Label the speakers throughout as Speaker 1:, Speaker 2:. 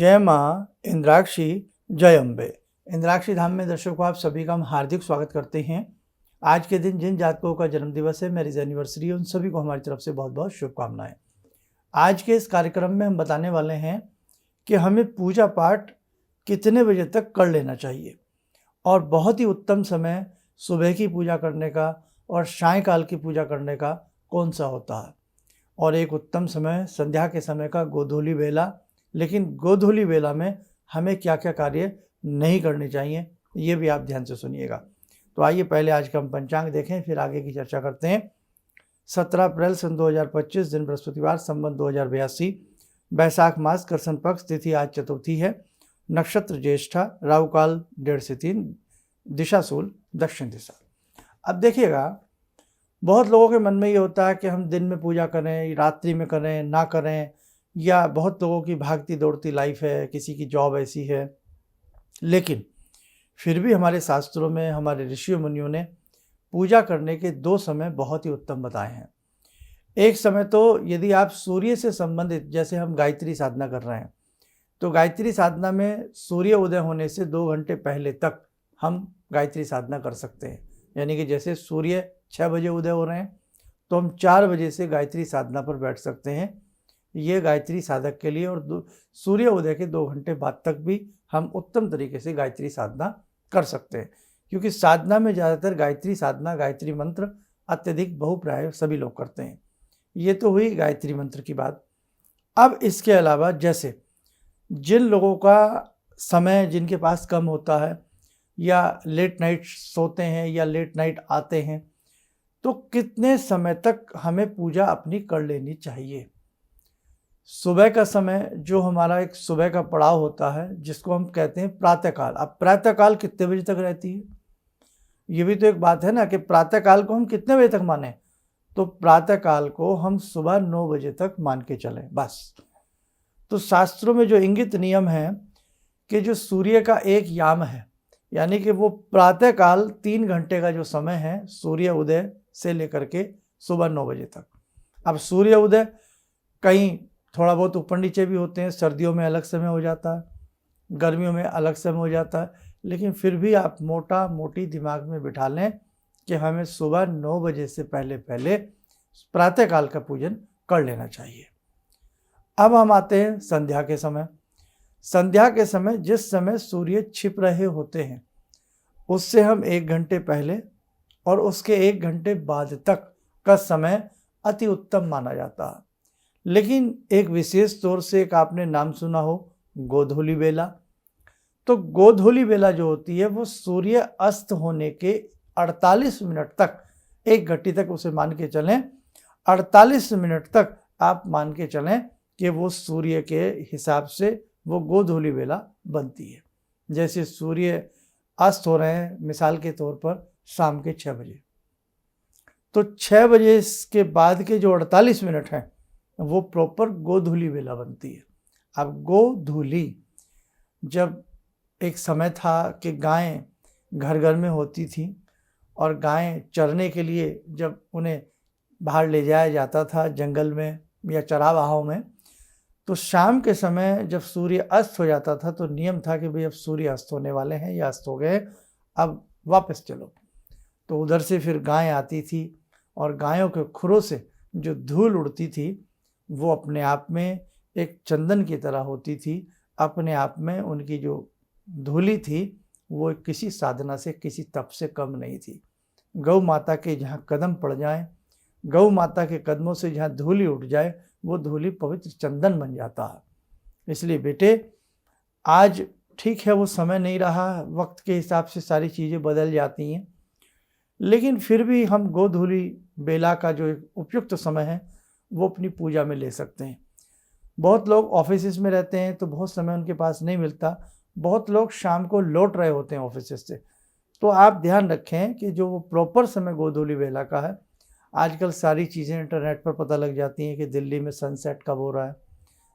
Speaker 1: जय माँ इंद्राक्षी, जय अम्बे। इंद्राक्षी धाम में दर्शकों आप सभी का हम हार्दिक स्वागत करते हैं। आज के दिन जिन जातकों का जन्मदिवस है, मैरिज एनिवर्सरी है, उन सभी को हमारी तरफ से बहुत बहुत शुभकामनाएं। आज के इस कार्यक्रम में हम बताने वाले हैं कि हमें पूजा पाठ कितने बजे तक कर लेना चाहिए और बहुत ही उत्तम समय सुबह की पूजा करने का और सायंकाल की पूजा करने का कौन सा होता है, और एक उत्तम समय संध्या के समय का गोधूली बेला। लेकिन गोधूली बेला में हमें क्या क्या कार्य नहीं करने चाहिए, ये भी आप ध्यान से सुनिएगा। तो आइए पहले आज का हम पंचांग देखें, फिर आगे की चर्चा करते हैं। 17 अप्रैल सन 2025, दिन बृहस्पतिवार, संवत 2082, बैसाख मास, कृष्ण पक्ष, तिथि आज चतुर्थी है, नक्षत्र ज्येष्ठा, राहु काल 1:30 से 3, दिशा शूल दक्षिण दिशा। अब देखिएगा, बहुत लोगों के मन में ये होता है कि हम दिन में पूजा करें, रात्रि में करें, ना करें, या बहुत लोगों की भागती दौड़ती लाइफ है, किसी की जॉब ऐसी है। लेकिन फिर भी हमारे शास्त्रों में, हमारे ऋषियों मुनियों ने पूजा करने के 2 समय बहुत ही उत्तम बताए हैं। एक समय तो यदि आप सूर्य से संबंधित, जैसे हम गायत्री साधना कर रहे हैं, तो गायत्री साधना में सूर्य उदय होने से 2 घंटे पहले तक हम गायत्री साधना कर सकते हैं। यानी कि जैसे सूर्य 6 बजे उदय हो रहे हैं तो हम 4 बजे से गायत्री साधना पर बैठ सकते हैं। ये गायत्री साधक के लिए, और सूर्य उदय के 2 घंटे बाद तक भी हम उत्तम तरीके से गायत्री साधना कर सकते हैं, क्योंकि साधना में ज़्यादातर गायत्री साधना, गायत्री मंत्र अत्यधिक बहुप्राय सभी लोग करते हैं। ये तो हुई गायत्री मंत्र की बात। अब इसके अलावा जैसे जिन लोगों का समय, जिनके पास कम होता है, या लेट नाइट सोते हैं या लेट नाइट आते हैं, तो कितने समय तक हमें पूजा अपनी कर लेनी चाहिए। सुबह का समय, जो हमारा एक सुबह का पड़ाव होता है, जिसको हम कहते हैं प्रातःकाल। अब प्रातःकाल कितने बजे तक रहती है, ये भी तो एक बात है ना, कि प्रातःकाल को हम कितने बजे तक माने। तो प्रातःकाल को हम सुबह 9 बजे तक मान के चलें बस। तो शास्त्रों में जो इंगित नियम है कि जो सूर्य का एक याम है, यानी कि वो प्रातःकाल 3 घंटे का जो समय है, सूर्य उदय से लेकर के सुबह 9 बजे तक। अब सूर्य उदय कहीं थोड़ा बहुत ऊपर नीचे भी होते हैं, सर्दियों में अलग समय हो जाता है, गर्मियों में अलग समय हो जाता है, लेकिन फिर भी आप मोटा मोटी दिमाग में बिठा लें कि हमें सुबह 9 बजे से पहले पहले प्रातःकाल का पूजन कर लेना चाहिए। अब हम आते हैं संध्या के समय। संध्या के समय, जिस समय सूर्य छिप रहे होते हैं, उससे हम 1 घंटे पहले और उसके 1 घंटे बाद तक का समय अति उत्तम माना जाता है। लेकिन एक विशेष तौर से एक आपने नाम सुना हो, गोधूली बेला। तो गोधूली बेला जो होती है, वो सूर्य अस्त होने के 48 मिनट तक, 1 घंटे तक उसे मान के चलें, 48 मिनट तक आप मान के चलें कि वो सूर्य के हिसाब से वो गोधूली बेला बनती है। जैसे सूर्य अस्त हो रहे हैं मिसाल के तौर पर शाम के 6 बजे, तो 6 बजे के बाद के जो 48 मिनट हैं, वो प्रॉपर गोधूली बेला बनती है। अब गोधूली, जब एक समय था कि गायें घर घर में होती थी, और गायें चरने के लिए जब उन्हें बाहर ले जाया जाता था जंगल में या चरागाहों में, तो शाम के समय जब सूर्य अस्त हो जाता था, तो नियम था कि भाई अब सूर्य अस्त होने वाले हैं या अस्त हो गए, अब वापस चलो। तो उधर से फिर गाय आती थी, और गायों के खुरों से जो धूल उड़ती थी, वो अपने आप में एक चंदन की तरह होती थी। अपने आप में उनकी जो धूली थी, वो किसी साधना से, किसी तप से कम नहीं थी। गौ माता के जहाँ कदम पड़ जाए, गौ माता के कदमों से जहाँ धूली उठ जाए, वो धूली पवित्र चंदन बन जाता है। इसलिए बेटे, आज ठीक है वो समय नहीं रहा, वक्त के हिसाब से सारी चीज़ें बदल जाती हैं, लेकिन फिर भी हम गोधूली बेला का जो एक उपयुक्त समय है, वो अपनी पूजा में ले सकते हैं। बहुत लोग ऑफिस में रहते हैं, तो बहुत समय उनके पास नहीं मिलता। बहुत लोग शाम को लौट रहे होते हैं ऑफिस से, तो आप ध्यान रखें कि जो वो प्रॉपर समय गोधूली बेला का है, आजकल सारी चीज़ें इंटरनेट पर पता लग जाती हैं कि दिल्ली में सनसेट कब हो रहा है,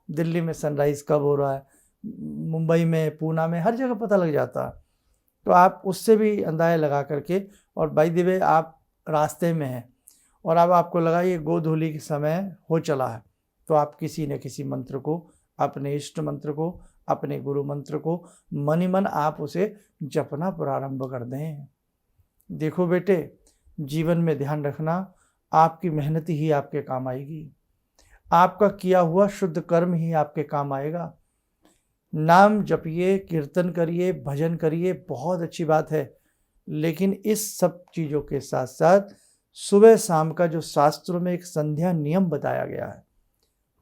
Speaker 1: दिल्ली में सनराइज़ कब हो रहा है, मुंबई में, पूना में, हर जगह पता लग जाता है। तो आप उससे भी अंदाज़ा लगा करके, और बाय द वे आप रास्ते में हैं और अब आपको लगा ये गोधूली के समय हो चला है, तो आप किसी न किसी मंत्र को, अपने इष्ट मंत्र को अपने गुरु मंत्र को मन ही मन आप उसे जपना प्रारंभ कर दें। देखो बेटे, जीवन में ध्यान रखना, आपकी मेहनत ही आपके काम आएगी, आपका किया हुआ शुद्ध कर्म ही आपके काम आएगा। नाम जपिए, कीर्तन करिए, भजन करिए, बहुत अच्छी बात है, लेकिन इस सब चीज़ों के साथ साथ सुबह शाम का जो शास्त्रों में एक संध्या नियम बताया गया है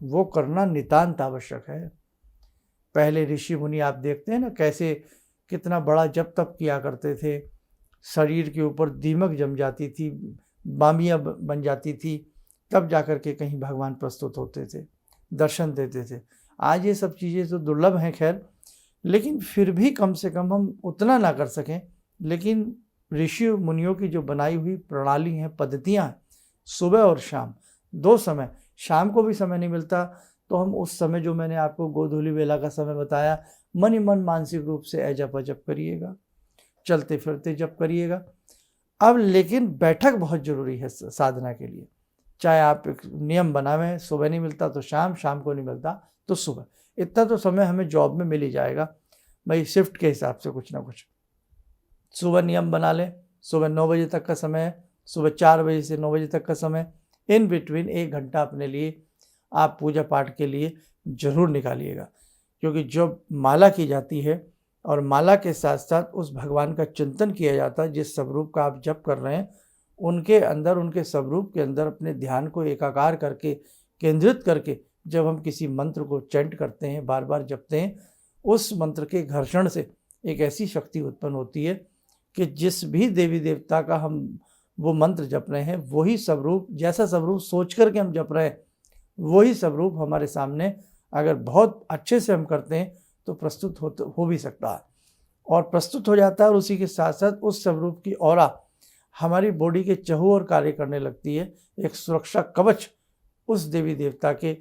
Speaker 1: वो करना नितांत आवश्यक है। पहले ऋषि मुनि आप देखते हैं ना कैसे कितना बड़ा जप तप किया करते थे, शरीर के ऊपर दीमक जम जाती थी, बामियाँ बन जाती थी, तब जाकर के कहीं भगवान प्रस्तुत होते थे, दर्शन देते थे। आज ये सब चीज़ें तो दुर्लभ हैं खैर, लेकिन फिर भी कम से कम हम उतना ना कर सकें, लेकिन ऋषि मुनियों की जो बनाई हुई प्रणाली हैं, पद्धतियाँ हैं, सुबह और शाम दो समय, शाम को भी समय नहीं मिलता तो हम उस समय जो मैंने आपको गोधूली वेला का समय बताया, मन ही मन मानसिक रूप से अजप अजप करिएगा, चलते फिरते जप करिएगा। अब लेकिन बैठक बहुत ज़रूरी है साधना के लिए। चाहे आप एक नियम बनावें, सुबह नहीं मिलता तो शाम, शाम को नहीं मिलता तो सुबह, इतना तो समय हमें जॉब में मिल ही जाएगा भाई, शिफ्ट के हिसाब से कुछ ना कुछ। सुबह नियम बना लें, सुबह 9 बजे तक का समय है, सुबह 4 बजे से 9 बजे तक का समय, इन बिटवीन 1 घंटा अपने लिए आप पूजा पाठ के लिए ज़रूर निकालिएगा। क्योंकि जब माला की जाती है और माला के साथ साथ उस भगवान का चिंतन किया जाता है, जिस स्वरूप का आप जप कर रहे हैं उनके अंदर, उनके स्वरूप के अंदर अपने ध्यान को एकाकार करके, केंद्रित करके जब हम किसी मंत्र को चैंट करते हैं, बार बार जपते हैं, उस मंत्र के घर्षण से एक ऐसी शक्ति उत्पन्न होती है कि जिस भी देवी देवता का हम वो मंत्र जप रहे हैं, वही स्वरूप, जैसा स्वरूप सोच करके हम जप रहे हैं, वही स्वरूप हमारे सामने अगर बहुत अच्छे से हम करते हैं तो प्रस्तुत हो भी सकता है, और प्रस्तुत हो जाता है। और उसी के साथ साथ उस स्वरूप की ऑरा हमारी बॉडी के चहुओर कार्य करने लगती है, एक सुरक्षा कवच उस देवी देवता के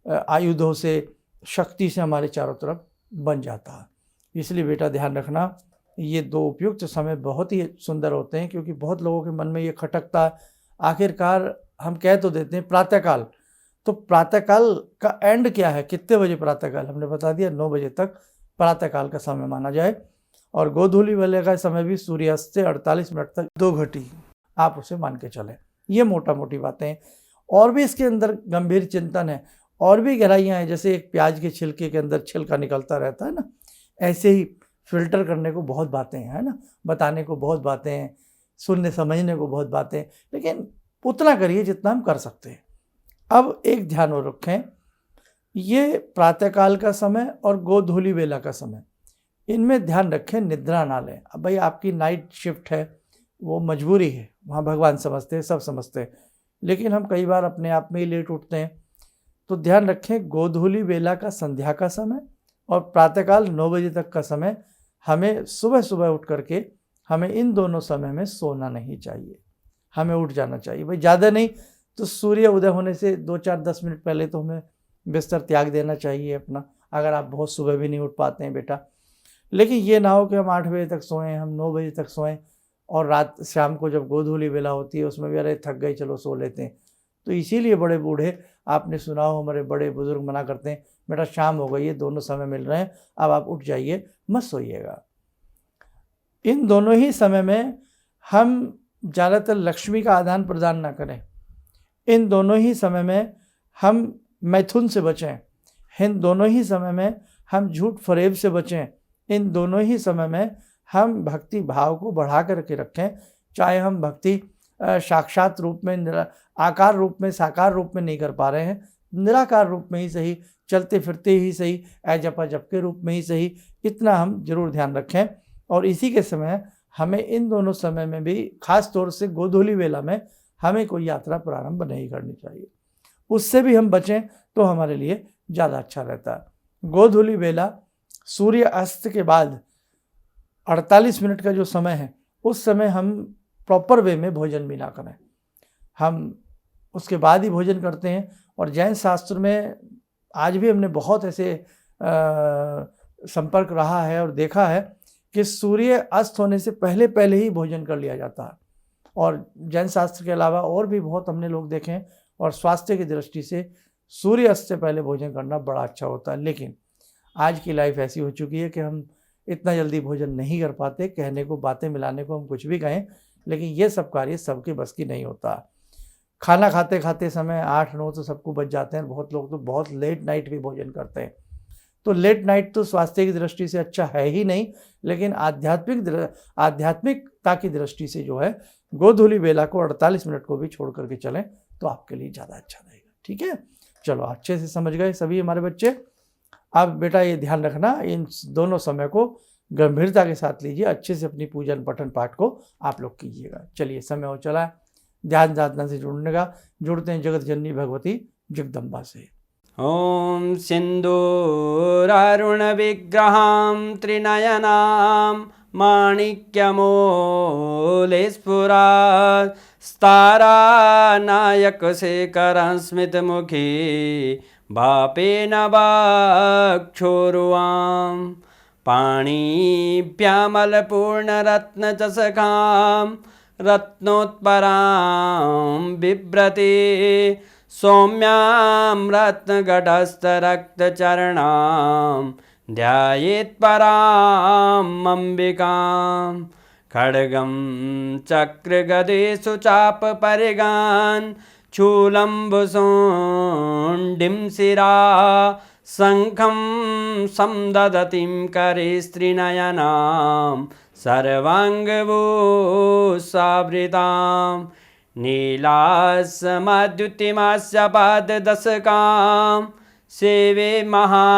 Speaker 1: आयुधों से, शक्ति से हमारे चारों तरफ बन जाता है। इसलिए बेटा ध्यान रखना, ये दो उपयुक्त समय बहुत ही सुंदर होते हैं, क्योंकि बहुत लोगों के मन में ये खटकता है, आखिरकार हम कह तो देते हैं प्रातःकाल, तो प्रातःकाल का एंड क्या है, कितने बजे प्रातःकाल, हमने बता दिया 9 बजे तक प्रातःकाल का समय माना जाए। और गोधूली वेले का समय भी सूर्यास्त से 48 मिनट तक 2 घटी आप उसे मान के चलें। ये मोटा मोटी बातें हैं, और भी इसके अंदर गंभीर चिंतन है, और भी गहराइयाँ हैं। जैसे एक प्याज के छिलके के अंदर छिलका निकलता रहता है ना, ऐसे ही फिल्टर करने को बहुत बातें हैं, है ना, बताने को बहुत बातें हैं, सुनने समझने को बहुत बातें हैं, लेकिन उतना करिए जितना हम कर सकते हैं। अब एक ध्यान और रखें, ये प्रातःकाल का समय और गोधूली वेला का समय, इनमें ध्यान रखें निद्रा ना लें। अब भाई आपकी नाइट शिफ्ट है, वो मजबूरी है, वहाँ भगवान समझते हैं, सब समझते हैं, लेकिन हम कई बार अपने आप में ही लेट उठते हैं। तो ध्यान रखें, गोधूली वेला का संध्या का समय और प्रातःकाल 9 बजे तक का समय, हमें सुबह सुबह उठ करके हमें इन दोनों समय में सोना नहीं चाहिए, हमें उठ जाना चाहिए। भाई ज़्यादा नहीं तो सूर्य उदय होने से 2-4-10 मिनट पहले तो हमें बिस्तर त्याग देना चाहिए अपना, अगर आप बहुत सुबह भी नहीं उठ पाते हैं बेटा। लेकिन ये ना हो कि हम 8 बजे तक सोएं, हम 9 बजे तक सोएं, और रात शाम को जब गोधूली वेला होती है उसमें भी अरे थक गए चलो सो लेते हैं। तो इसीलिए बड़े बूढ़े, आपने सुना हो, हमारे बड़े बुजुर्ग मना करते हैं, बेटा शाम हो गई है, दोनों समय मिल रहे हैं, अब आप उठ जाइए, मत सोइएगा। इन दोनों ही समय में हम ज़्यादातर लक्ष्मी का आदान प्रदान ना करें, इन दोनों ही समय में हम मैथुन से बचें, इन दोनों ही समय में हम झूठ फरेब से बचें, इन दोनों ही समय में हम भक्ति भाव को बढ़ा करके रखें। चाहे हम भक्ति साक्षात रूप में, आकार रूप में, साकार रूप में नहीं कर पा रहे हैं, निराकार रूप में ही सही, चलते फिरते ही सही, अजपा जप के रूप में ही सही, इतना हम जरूर ध्यान रखें। और इसी के समय हमें इन दोनों समय में भी, खास तौर से गोधूली वेला में, हमें कोई यात्रा प्रारंभ नहीं करनी चाहिए, उससे भी हम बचें तो हमारे लिए ज़्यादा अच्छा रहता है। गोधूली वेला सूर्य अस्त के बाद 48 मिनट का जो समय है, उस समय हम प्रॉपर वे में भोजन भी ना करें, हम उसके बाद ही भोजन करते हैं। और जैन शास्त्र में आज भी हमने बहुत ऐसे संपर्क रहा है और देखा है कि सूर्य अस्त होने से पहले पहले ही भोजन कर लिया जाता है। और जैन शास्त्र के अलावा और भी बहुत हमने लोग देखे हैं, और स्वास्थ्य की दृष्टि से सूर्य अस्त से पहले भोजन करना बड़ा अच्छा होता है। लेकिन आज की लाइफ ऐसी हो चुकी है कि हम इतना जल्दी भोजन नहीं कर पाते, कहने को बातें मिलाने को हम कुछ भी कहें, लेकिन ये सब कार्य सबके बस की नहीं होता। खाना खाते खाते समय 8-9 तो सबको बच जाते हैं, बहुत लोग तो बहुत लेट नाइट भी भोजन करते हैं। तो लेट नाइट तो स्वास्थ्य की दृष्टि से अच्छा है ही नहीं, लेकिन आध्यात्मिकता की दृष्टि से जो है गोधूली बेला को 48 मिनट को भी छोड़ करके चलें तो आपके लिए ज़्यादा अच्छा रहेगा। ठीक है, चलो अच्छे से समझ गए सभी हमारे बच्चे। अब बेटा ये ध्यान रखना, इन दोनों समय को गंभीरता के साथ लीजिए, अच्छे से अपनी पूजन पठन पाठ को आप लोग कीजिएगा। चलिए समय हो चला है ध्यान साधना से जुड़ने का। जुड़ते हैं जगत जननी भगवती जगदम्बा से।
Speaker 2: ॐ सिन्दूरारुण विग्रहां त्रिनयनां माणिक्यमूले स्फुरात् स्तारानायकशेखरं स्मितमुखी वापेन वक्षोरुवां पाणिभ्यामलपूर्णरत्नचषकां रत्नोत्परां बिभ्रति सौम्यां रत्नगटस्थरक्तचरणां ध्यायेत्पराम् अम्बिकां खड्गं चक्रगदेषु चापपरिगान् शूलम्बुशुण्डिं शिरा शङ्खं संदधतीं करे स्त्रीनयनां सर्वाङ्गभूषावृतां नीलासमद्युतिमास्य पाददशकां सेवे महाकालिकां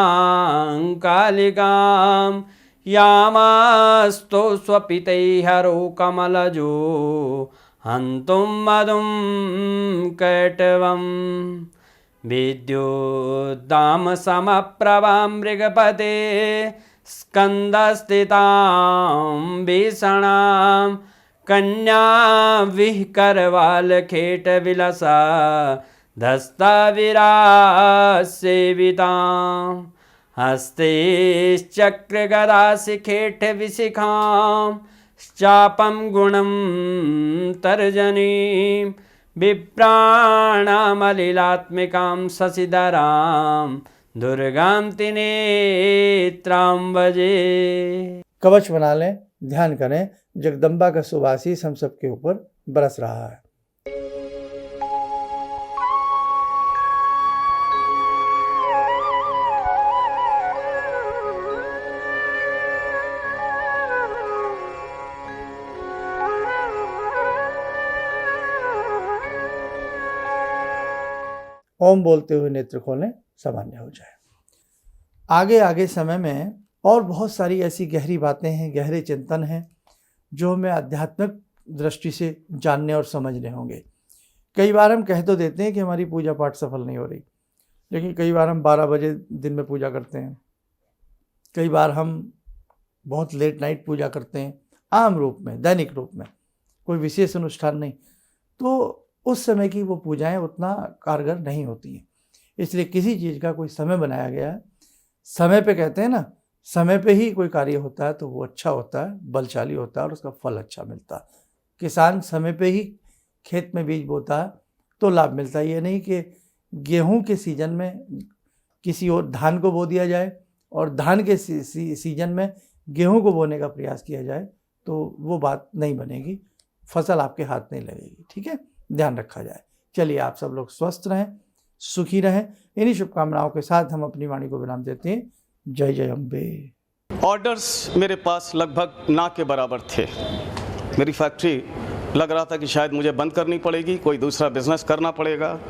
Speaker 2: यामास्तो स्वपितैर्हरो कमलजो हन्तुं मधुं कैटवं विद्युद्दामसमप्रभां मृगपते स्कन्दस्थितां भीषणां कन्या विहकरवालखेटविलसा धस्ताविरासेवितां हस्तैश्चक्रगदाशिखेटविशिखां चापं गुणं तर्जनीं विप्राणामलिलात्मिकां शशिधरां दुर्गां त्रिनेत्रां भजे।
Speaker 1: कवच बना लें, ध्यान करें, जगदम्बा का सुवासीस हम सबके ऊपर बरस रहा है। ओम बोलते हुए नेत्र खोलें, सामान्य हो जाए। आगे आगे समय में और बहुत सारी ऐसी गहरी बातें हैं, गहरे चिंतन हैं जो हमें आध्यात्मिक दृष्टि से जानने और समझने होंगे। कई बार हम कह तो देते हैं कि हमारी पूजा पाठ सफल नहीं हो रही, लेकिन कई बार हम 12 बजे दिन में पूजा करते हैं, कई बार हम बहुत लेट नाइट पूजा करते हैं, आम रूप में, दैनिक रूप में, कोई विशेष अनुष्ठान नहीं, तो उस समय की वो पूजाएं उतना कारगर नहीं होती हैं। इसलिए किसी चीज़ का कोई समय बनाया गया है, समय पे कहते हैं ना, समय पे ही कोई कार्य होता है तो वो अच्छा होता है, बलशाली होता है और उसका फल अच्छा मिलता है। किसान समय पे ही खेत में बीज बोता है तो लाभ मिलता है। ये नहीं कि गेहूं के सीजन में किसी और धान को बो दिया जाए और धान के सीजन में गेहूं को बोने का प्रयास किया जाए, तो वो बात नहीं बनेगी, फसल आपके हाथ नहीं लगेगी। ठीक है, ध्यान रखा जाए। चलिए, आप सब लोग स्वस्थ रहें, सुखी रहें। इन्हीं शुभकामनाओं के साथ हम अपनी वाणी को विराम देते हैं। जय जय अम्बे।
Speaker 3: ऑर्डर्स मेरे पास लगभग ना के बराबर थे। मेरी फैक्ट्री लग रहा था कि शायद मुझे बंद करनी पड़ेगी, कोई दूसरा बिजनेस करना पड़ेगा।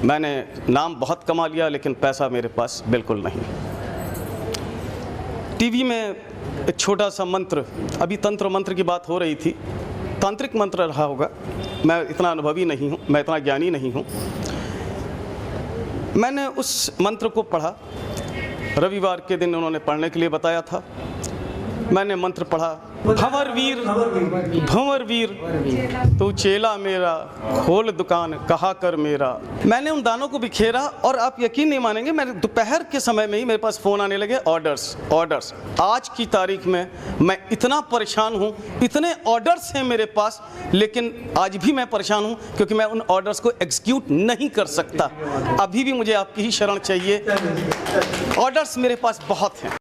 Speaker 3: मैंने नाम बहुत कमा लिया, लेकिन पैसा मेरे पास बिल्कुल नहीं। टीवी में एक छोटा सा मंत्र, अभी तंत्र मंत्र की बात हो रही थी, तांत्रिक मंत्र रहा होगा, मैं इतना अनुभवी नहीं हूँ, मैं इतना ज्ञानी नहीं हूँ। मैंने उस मंत्र को पढ़ा, रविवार के दिन उन्होंने पढ़ने के लिए बताया था। मैंने मंत्र पढ़ा, भंवर वीर तू चेला मेरा, खोल दुकान कहा कर मेरा। मैंने उन दानों को बिखेरा और आप यकीन नहीं मानेंगे, मैंने दोपहर के समय में ही मेरे पास फ़ोन आने लगे, ऑर्डर्स। आज की तारीख में मैं इतना परेशान हूँ, इतने ऑर्डर्स हैं मेरे पास, लेकिन आज भी मैं परेशान हूँ क्योंकि मैं उन ऑर्डर्स को एग्जीक्यूट नहीं कर सकता। अभी भी मुझे आपकी ही शरण चाहिए, ऑर्डर्स मेरे पास बहुत हैं।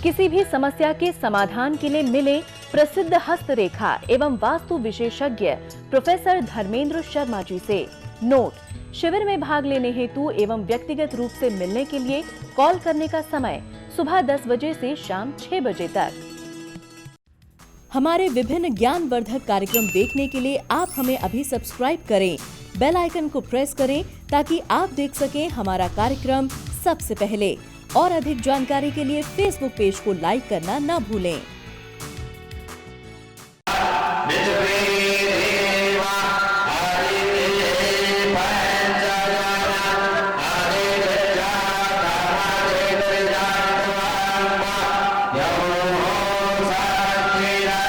Speaker 4: किसी भी समस्या के समाधान के लिए मिले प्रसिद्ध हस्तरेखा एवं वास्तु विशेषज्ञ प्रोफेसर धर्मेंद्र शर्मा जी से। नोट: शिविर में भाग लेने हेतु एवं व्यक्तिगत रूप से मिलने के लिए कॉल करने का समय सुबह 10 बजे से शाम 6 बजे तक। हमारे विभिन्न ज्ञानवर्धक कार्यक्रम देखने के लिए आप हमें अभी सब्सक्राइब करें, बेल आइकन को प्रेस करें ताकि आप देख सकें हमारा कार्यक्रम सबसे पहले। और अधिक जानकारी के लिए फेसबुक पेज को लाइक करना न भूलें।